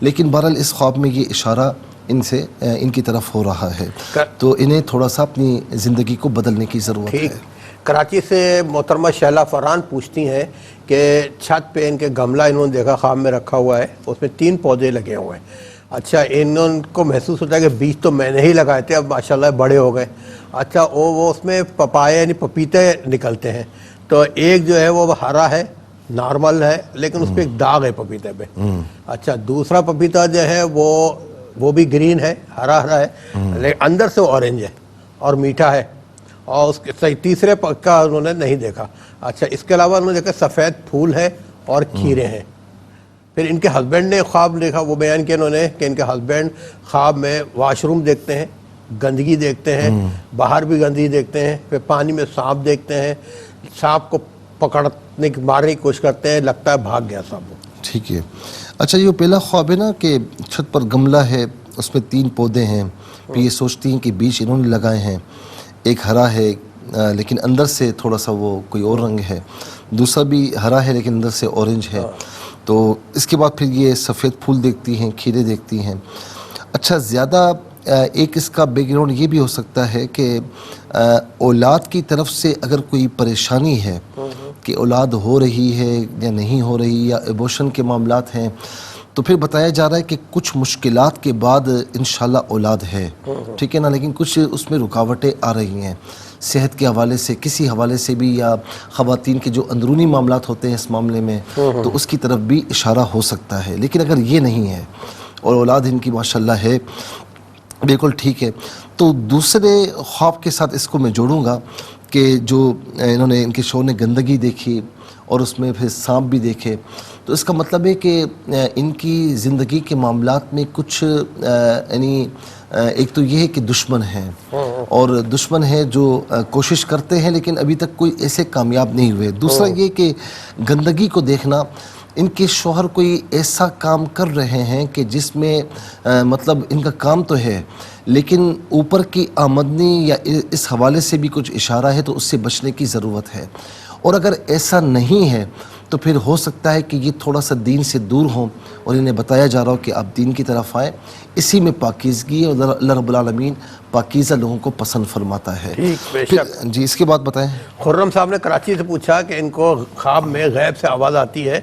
لیکن بہرحال اس خواب میں یہ اشارہ ان کی طرف ہو رہا ہے، تو انہیں تھوڑا سا اپنی زندگی کو بدلنے کی ضرورت ہے. کراچی سے محترمہ شیلا فرحان پوچھتی ہیں کہ چھت پہ ان کے گملہ انہوں نے دیکھا خواب میں رکھا ہوا ہے، اس میں 3 پودے لگے ہوئے ہیں. اچھا، انہوں کو محسوس ہوتا ہے کہ بیج تو میں نے ہی لگائے تھے، اب ماشاءاللہ بڑے ہو گئے. اچھا، وہ اس میں پپایا یعنی پپیتے نکلتے ہیں، تو ایک جو ہے وہ ہرا ہے، نارمل ہے، لیکن اس پہ ایک داغ ہے پپیتے پہ. اچھا، دوسرا پپیتا جو ہے وہ بھی گرین ہے، ہرا ہے، لیکن اندر سے اورنج ہے اور میٹھا ہے. اور اس کے تیسرے کا انہوں نے نہیں دیکھا. اچھا، اس کے علاوہ انہوں نے دیکھا سفید پھول ہے اور کھیرے ہیں. پھر ان کے ہسبینڈ نے خواب دیکھا، وہ بیان کیا انہوں نے کہ ان کے ہسبینڈ خواب میں واش روم دیکھتے ہیں، گندگی دیکھتے ہیں، باہر بھی گندگی دیکھتے ہیں، پھر پانی میں سانپ دیکھتے ہیں، سانپ کو پکڑنے مارنے کی کوشش کرتے ہیں، لگتا ہے بھاگ گیا سانپ. ٹھیک ہے. اچھا یہ پہلا خواب ہے نا کہ چھت پر گملہ ہے، اس میں 3 پودے ہیں، پھر یہ سوچتی ہیں کہ بیج انہوں نے لگائے ہیں، ایک ہرا ہے لیکن اندر سے تھوڑا سا وہ کوئی اور رنگ ہے، دوسرا بھی ہرا ہے لیکن اندر سے اورنج ہے، تو اس کے بعد پھر یہ سفید پھول دیکھتی ہیں، کھیرے دیکھتی ہیں۔ اچھا زیادہ ایک اس کا بیک گراؤنڈ یہ بھی ہو سکتا ہے کہ اولاد کی طرف سے اگر کوئی پریشانی ہے کہ اولاد ہو رہی ہے یا نہیں ہو رہی، یا ایبوشن کے معاملات ہیں، تو پھر بتایا جا رہا ہے کہ کچھ مشکلات کے بعد انشاءاللہ اولاد ہے، ٹھیک ہے نا، لیکن کچھ اس میں رکاوٹیں آ رہی ہیں صحت کے حوالے سے، کسی حوالے سے بھی، یا خواتین کے جو اندرونی معاملات ہوتے ہیں اس معاملے میں، تو اس کی طرف بھی اشارہ ہو سکتا ہے۔ لیکن اگر یہ نہیں ہے اور اولاد ان کی ماشاءاللہ ہے، بالکل ٹھیک ہے، تو دوسرے خواب کے ساتھ اس کو میں جوڑوں گا کہ جو انہوں نے، ان کے شوہر نے گندگی دیکھی اور اس میں پھر سانپ بھی دیکھے، تو اس کا مطلب ہے کہ ان کی زندگی کے معاملات میں کچھ یعنی ایک تو یہ ہے کہ دشمن ہیں، اور دشمن ہیں جو کوشش کرتے ہیں لیکن ابھی تک کوئی ایسے کامیاب نہیں ہوئے۔ دوسرا یہ کہ گندگی کو دیکھنا، ان کے شوہر کوئی ایسا کام کر رہے ہیں کہ جس میں مطلب ان کا کام تو ہے لیکن اوپر کی آمدنی یا اس حوالے سے بھی کچھ اشارہ ہے، تو اس سے بچنے کی ضرورت ہے۔ اور اگر ایسا نہیں ہے تو پھر ہو سکتا ہے کہ یہ تھوڑا سا دین سے دور ہوں، اور انہیں بتایا جا رہا ہو کہ آپ دین کی طرف آئیں، اسی میں پاکیزگی ہے، اور اللہ رب العالمین پاکیزہ لوگوں کو پسند فرماتا ہے۔ بے شک۔ جی اس کے بعد بتائیں۔ خرم صاحب نے کراچی سے پوچھا کہ ان کو خواب میں غیب سے آواز آتی ہے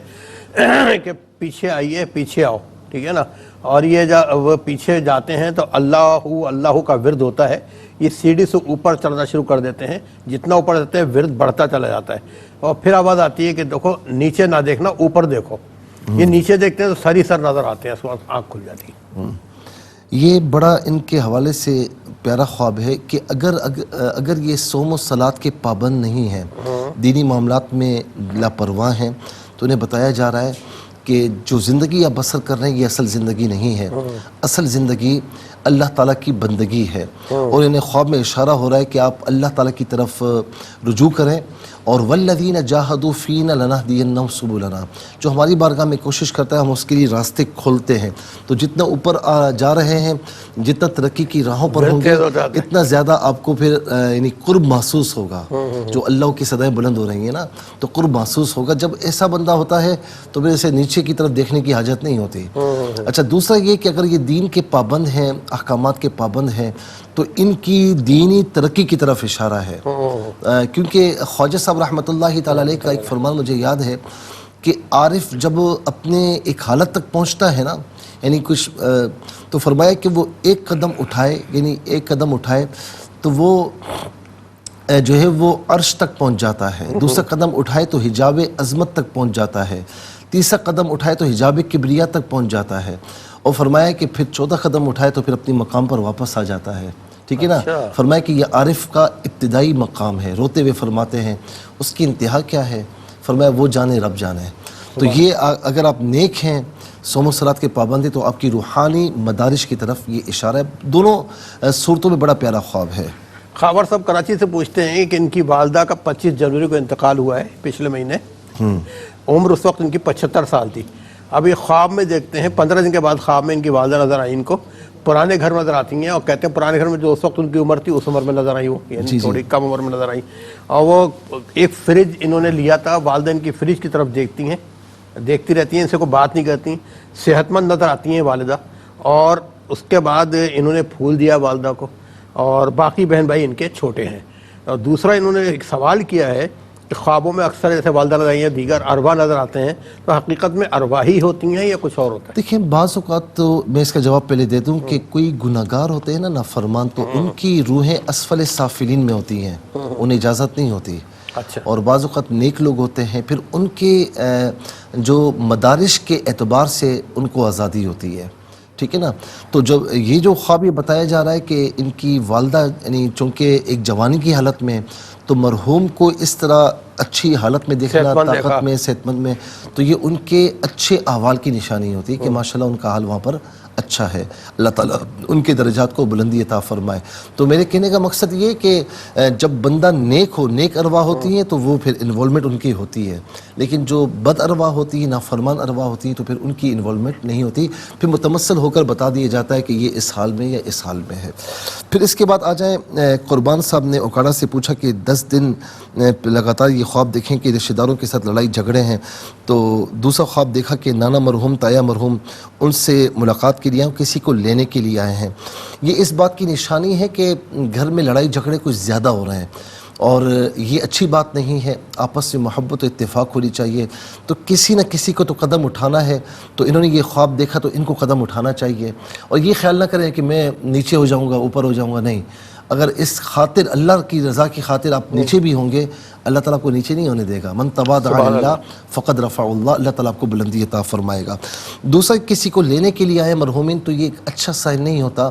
کہ پیچھے آئیے، پیچھے آؤ، ٹھیک ہے نا، اور یہ وہ پیچھے جاتے ہیں تو اللہ کا ورد ہوتا ہے، یہ سیڑھی سے اوپر چڑھنا شروع کر دیتے ہیں، جتنا اوپر جاتے ہیں ورد بڑھتا چلا جاتا ہے، اور پھر آواز آتی ہے کہ دیکھو نیچے نہ دیکھنا، اوپر دیکھو۔ یہ نیچے دیکھتے ہیں تو سر ہی سر نظر آتے ہیں، اس وقت آنکھ کھل جاتی ہے۔ یہ بڑا ان کے حوالے سے پیارا خواب ہے کہ اگر یہ صوم و صلات کے پابند نہیں ہیں، دینی معاملات میں لاپرواہ ہیں، تو انہیں بتایا جا رہا ہے کہ جو زندگی آپ بسر کر رہے ہیں یہ اصل زندگی نہیں ہے، اصل زندگی اللہ تعالیٰ کی بندگی ہے، اور انہیں خواب میں اشارہ ہو رہا ہے کہ آپ اللہ تعالیٰ کی طرف رجوع کریں، اور والذین جاہدوا فینا لنہدینہم سبلنا، جو ہماری بارگاہ میں کوشش کرتا ہے ہم اس کے لیے راستے کھولتے ہیں۔ تو جتنا اوپر جا رہے ہیں، جتنا ترقی کی راہوں پر ہوں گے، اتنا زیادہ آپ کو پھر یعنی قرب محسوس ہوگا، جو اللہ کی صدائیں بلند ہو رہی ہیں نا، تو قرب محسوس ہوگا۔ جب ایسا بندہ ہوتا ہے تو پھر اسے نیچے کی طرف دیکھنے کی حاجت نہیں ہوتی۔ اچھا دوسرا یہ کہ اگر یہ دین کے پابند ہیں، احکامات کے پابند ہیں، تو ان کی دینی ترقی کی طرف اشارہ ہے، کیونکہ خواجہ صاحب رحمۃ اللہ تعالیٰ علیہ کا ایک فرمان مجھے یاد ہے کہ عارف جب اپنے ایک حالت تک پہنچتا ہے نا، یعنی کچھ تو فرمایا کہ وہ ایک قدم اٹھائے، یعنی ایک قدم اٹھائے تو وہ جو ہے وہ عرش تک پہنچ جاتا ہے، دوسرا قدم اٹھائے تو حجاب عظمت تک پہنچ جاتا ہے، تیسرا قدم اٹھائے تو حجاب کبریا تک پہنچ جاتا ہے، اور فرمایا کہ پھر 14 قدم اٹھائے تو پھر اپنی مقام پر واپس آ جاتا ہے، ٹھیک ہے نا۔ فرمایا کہ یہ عارف کا ابتدائی مقام ہے، روتے ہوئے فرماتے ہیں اس کی انتہا کیا ہے؟ فرمایا وہ جانے رب جانے۔ تو یہ اگر آپ نیک ہیں، صوم و صلات کے پابند ہیں، تو آپ کی روحانی مدارج کی طرف یہ اشارہ ہے۔ دونوں صورتوں میں بڑا پیارا خواب ہے۔ خاور صاحب کراچی سے پوچھتے ہیں کہ ان کی والدہ کا 25 جنوری کو انتقال ہوا ہے پچھلے مہینے، عمر اس وقت ان کی 75 سال تھی۔ اب یہ خواب میں دیکھتے ہیں 15 دن کے بعد خواب میں ان کی والدہ نظر آئی، ان کو پرانے گھر میں نظر آتی ہیں، اور کہتے ہیں پرانے گھر میں جو اس وقت ان کی عمر تھی اس عمر میں نظر آئی، وہ یعنی تھوڑی کم عمر میں نظر آئی، اور وہ ایک فریج انہوں نے لیا تھا، والدہ ان کی فریج کی طرف دیکھتی ہیں، دیکھتی رہتی ہیں، ان سے کوئی بات نہیں کرتی، صحت مند نظر آتی ہیں والدہ، اور اس کے بعد انہوں نے پھول دیا والدہ کو، اور باقی بہن بھائی ان کے چھوٹے ہیں۔ اور دوسرا انہوں نے ایک سوال کیا ہے کہ خوابوں میں اکثر جیسے والدہ نظر آئی ہیں، دیگر ارواح نظر آتے ہیں، تو حقیقت میں ارواح ہی ہوتی ہیں یا کچھ اور ہوتا ہے؟ دیکھیں بعض اوقات تو میں اس کا جواب پہلے دے دوں کہ کوئی گناہگار ہوتے ہیں نا نافرمان، تو ان کی روحیں اسفل سافلین میں ہوتی ہیں، انہیں اجازت نہیں ہوتی۔ اور بعض اوقات نیک لوگ ہوتے ہیں، پھر ان کے جو مدارج کے اعتبار سے ان کو آزادی ہوتی ہے، ٹھیک ہے نا۔ تو جب یہ جو خواب یہ بتایا جا رہا ہے کہ ان کی والدہ یعنی چونکہ ایک جوانی کی حالت میں، تو مرحوم کو اس طرح اچھی حالت میں دیکھنا، طاقت میں، صحت مند میں، تو یہ ان کے اچھے احوال کی نشانی ہوتی ہے کہ ماشاءاللہ ان کا حال وہاں پر اچھا ہے، اللہ تعالیٰ ان کے درجات کو بلندی عطا فرمائے۔ تو میرے کہنے کا مقصد یہ کہ جب بندہ نیک ہو، نیک ارواح ہوتی ہیں تو وہ پھر انوالومنٹ ان کی ہوتی ہے، لیکن جو بد ارواح ہوتی ہیں، نافرمان ارواح ہوتی ہیں، تو پھر ان کی انوالومنٹ نہیں ہوتی، پھر متمثل ہو کر بتا دیا جاتا ہے کہ یہ اس حال میں یا اس حال میں ہے۔ پھر اس کے بعد آ جائیں، قربان صاحب نے اوکاڑا سے پوچھا کہ 10 دن لگاتار یہ خواب دیکھیں کہ رشتہ داروں کے ساتھ لڑائی جھگڑے ہیں، تو دوسرا خواب دیکھا کہ نانا مرحوم، تایا مرحوم ان سے ملاقات کے لیے آئے، کسی کو لینے کے لیے آئے ہیں۔ یہ اس بات کی نشانی ہے کہ گھر میں لڑائی جھگڑے کچھ زیادہ ہو رہے ہیں، اور یہ اچھی بات نہیں ہے، آپس میں محبت و اتفاق ہونی چاہیے۔ تو کسی نہ کسی کو تو قدم اٹھانا ہے، تو انہوں نے یہ خواب دیکھا تو ان کو قدم اٹھانا چاہیے، اور یہ خیال نہ کریں کہ میں نیچے ہو جاؤں گا، اوپر ہو جاؤں گا، نہیں۔ اگر اس خاطر، اللہ کی رضا کی خاطر آپ نیچے بھی ہوں گے، اللہ تعالیٰ کو نیچے نہیں ہونے دے گا۔ من تواضع للہ فقد رفع اللہ، اللہ تعالیٰ آپ کو بلندی عطا فرمائے گا۔ دوسرا، کسی کو لینے کے لیے آئے مرحومین، تو یہ ایک اچھا سائن نہیں ہوتا،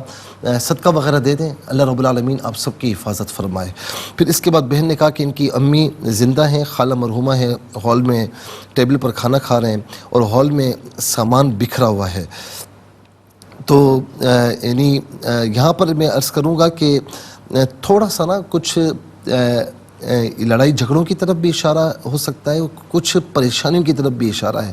صدقہ وغیرہ دے دیں، اللہ رب العالمین آپ سب کی حفاظت فرمائے۔ پھر اس کے بعد بہن نے کہا کہ ان کی امی زندہ ہیں، خالہ مرحومہ ہے، ہال میں ٹیبل پر کھانا کھا رہے ہیں اور ہال میں سامان بکھرا ہوا ہے۔ تو یعنی یہاں پر میں عرض کروں گا کہ تھوڑا سا نا کچھ لڑائی جھگڑوں کی طرف بھی اشارہ ہو سکتا ہے، کچھ پریشانیوں کی طرف بھی اشارہ ہے،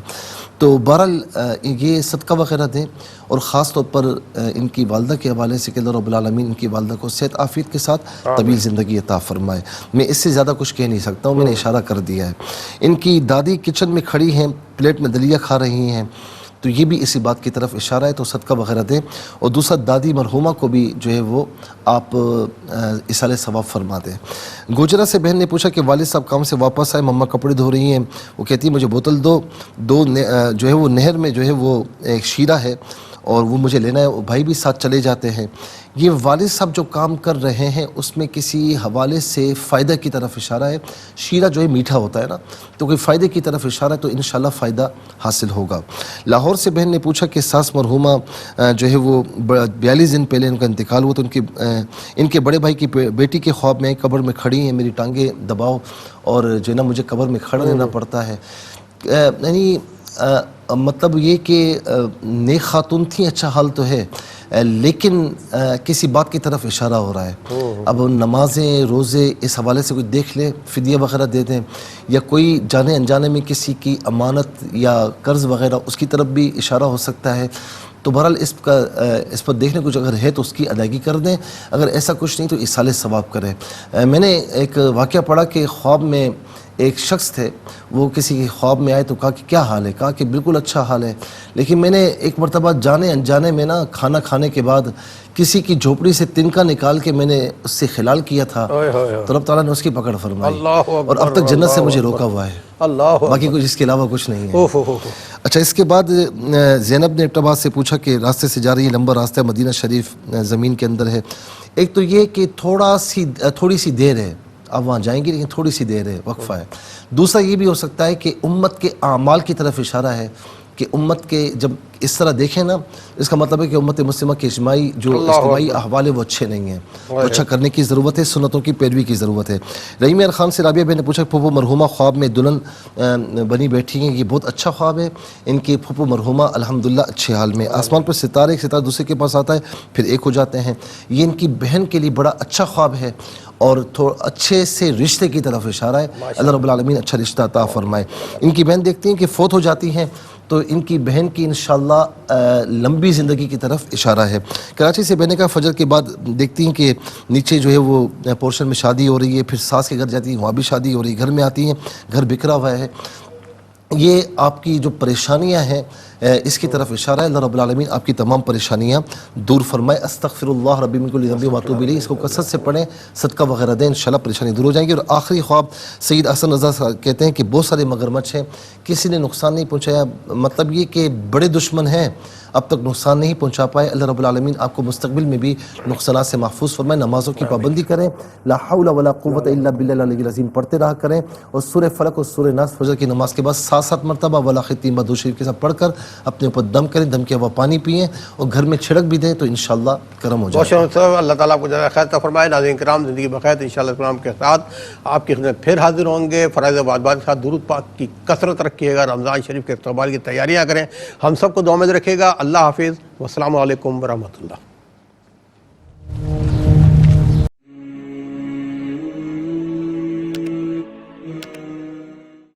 تو بہرحال یہ صدقہ وغیرہ دیں، اور خاص طور پر ان کی والدہ کے حوالے سے کہ اللہ رب العالمین ان کی والدہ کو صحت عافیت کے ساتھ طویل زندگی عطا فرمائے۔ میں اس سے زیادہ کچھ کہہ نہیں سکتا ہوں، میں نے اشارہ کر دیا ہے۔ ان کی دادی کچن میں کھڑی ہیں، پلیٹ میں دلیا کھا رہی ہیں، تو یہ بھی اسی بات کی طرف اشارہ ہے، تو صدقہ وغیرہ دیں۔ اور دوسرا، دادی مرحومہ کو بھی جو ہے وہ آپ اصالہ ثواب فرما دیں۔ گوجرا سے بہن نے پوچھا کہ والد صاحب کام سے واپس آئے، مما کپڑے دھو رہی ہیں، وہ کہتی ہے مجھے بوتل دو جو ہے وہ نہر میں جو ہے وہ ایک شیرہ ہے اور وہ مجھے لینا ہے، بھائی بھی ساتھ چلے جاتے ہیں۔ یہ والد صاحب جو کام کر رہے ہیں اس میں کسی حوالے سے فائدہ کی طرف اشارہ ہے، شیرہ جو ہے میٹھا ہوتا ہے نا، تو کوئی فائدے کی طرف اشارہ ہے، تو انشاءاللہ فائدہ حاصل ہوگا۔ لاہور سے بہن نے پوچھا کہ ساس مرحومہ جو ہے وہ 42 دن پہلے ان کا انتقال ہوا، تو ان کے بڑے بھائی کی بیٹی کے خواب میں قبر میں کھڑی ہیں، میری ٹانگیں دباؤ، اور جو ہے نا مجھے قبر میں کھڑا رہنا پڑتا ہے۔ یعنی مطلب یہ کہ نیک خاتون تھیں، اچھا حال تو ہے، لیکن کسی بات کی طرف اشارہ ہو رہا ہے۔ اب نمازیں، روزے اس حوالے سے کوئی دیکھ لے، فدیہ وغیرہ دے دیں، یا کوئی جانے انجانے میں کسی کی امانت یا قرض وغیرہ اس کی طرف بھی اشارہ ہو سکتا ہے۔ تو بہرحال اس پر دیکھنے کچھ اگر ہے تو اس کی ادائیگی کر دیں، اگر ایسا کچھ نہیں تو اصالہ ثواب کریں۔ میں نے ایک واقعہ پڑھا کہ خواب میں ایک شخص تھے، وہ کسی کے خواب میں آئے تو کہا کہ کیا حال ہے، کہا کہ بالکل اچھا حال ہے، لیکن میں نے ایک مرتبہ جانے انجانے میں نا کھانا کھانے کے بعد کسی کی جھوپڑی سے تنکا نکال کے میں نے اس سے خلال کیا تھا، تو رب تعالیٰ نے اس کی پکڑ فرمائی، اور اب تک جنت سے مجھے روکا ہوا ہے، باقی کچھ اس کے علاوہ کچھ نہیں ہے۔ اچھا، اس کے بعد زینب نے ابٹاباد سے پوچھا کہ راستے سے جا رہی ہے، لمبا راستہ ہے، مدینہ شریف زمین کے اندر ہے، ایک تو یہ کہ تھوڑی سی دیر ہے، آپ وہاں جائیں گے لیکن تھوڑی سی دیر ہے، وقفہ ہے۔ دوسرا یہ بھی ہو سکتا ہے کہ امت کے اعمال کی طرف اشارہ ہے، کہ امت کے جب اس طرح دیکھیں نا، اس کا مطلب ہے کہ امت مسلمہ کے اجتماعی احوال وہ اچھے نہیں ہیں، تو اچھا کرنے کی ضرورت ہے، سنتوں کی پیروی کی ضرورت ہے۔ رحیم خان سے رابعہ بہن نے پوچھا کہ پھوپھو مرحومہ خواب میں دلہن بنی بیٹھی ہیں، یہ بہت اچھا خواب ہے، ان کی پھوپھو مرحومہ الحمدللہ اچھے حال میں، آسمان پر ستارے، ایک ستارہ دوسرے کے پاس آتا ہے پھر ایک ہو جاتے ہیں، یہ ان کی بہن کے لیے بڑا اچھا خواب ہے، اور اچھے سے رشتے کی طرف اشارہ ہے، اللہ رب العالمین اچھا رشتہ عطا فرمائے۔ ان کی بہن دیکھتی ہیں کہ فوت ہو جاتی ہیں، تو ان کی بہن کی انشاءاللہ لمبی زندگی کی طرف اشارہ ہے۔ کراچی سے بہنیں کا فجر کے بعد دیکھتی ہیں کہ نیچے جو ہے وہ پورشن میں شادی ہو رہی ہے، پھر ساس کے گھر جاتی ہیں، وہاں بھی شادی ہو رہی ہے، گھر میں آتی ہیں، گھر بکھرا ہوا ہے، یہ آپ کی جو پریشانیاں ہیں اس کی طرف اشارہ ہے، اللہ رب العالمین آپ کی تمام پریشانیاں دور فرمائے۔ استغفر اللہ ربی من کل ذنب واتوب الیہ، اس کو کثرت سے پڑھیں، صدقہ وغیرہ دیں، انشاءاللہ پریشانی دور ہو جائیں گی۔ اور آخری خواب سید حسن رضا کہتے ہیں کہ بہت سارے مگرمچھ ہیں، کسی نے نقصان نہیں پہنچایا، مطلب یہ کہ بڑے دشمن ہیں، اب تک نقصان نہیں پہنچا پائے، اللہ رب العالمین آپ کو مستقبل میں بھی نقصانات سے محفوظ فرمائے۔ نمازوں کی پابندی کریں، لا حول ولا قوت الا باللہ العلی العظیم پڑھتے رہا کریں، اور سورہ فلق اور سورہ ناس فجر کی نماز کے بعد 7 مرتبہ ولا ختیمہ درود شریف کے ساتھ پڑھ کر اپنے اوپر دم کریں، دم کے ہوا پانی پئیں اور گھر میں چھڑک بھی دیں تو انشاءاللہ کرم ہو بہت جائے گا۔ شکریہ، اللہ تعالیٰ آپ کو جزائے خیر عطا فرمائے۔ ناظرین کرام، زندگی بخیر انشاءاللہ السلام کے ساتھ آپ کی خدمت پھر حاضر ہوں گے۔ فرائض و واجبات کے ساتھ درود پاک کی کثرت رکھیے گا، رمضان شریف کے استقبال کی تیاریاں کریں، ہم سب کو دعا میں رکھیے گا۔ اللہ حافظ، والسلام علیکم ورحمۃ اللہ۔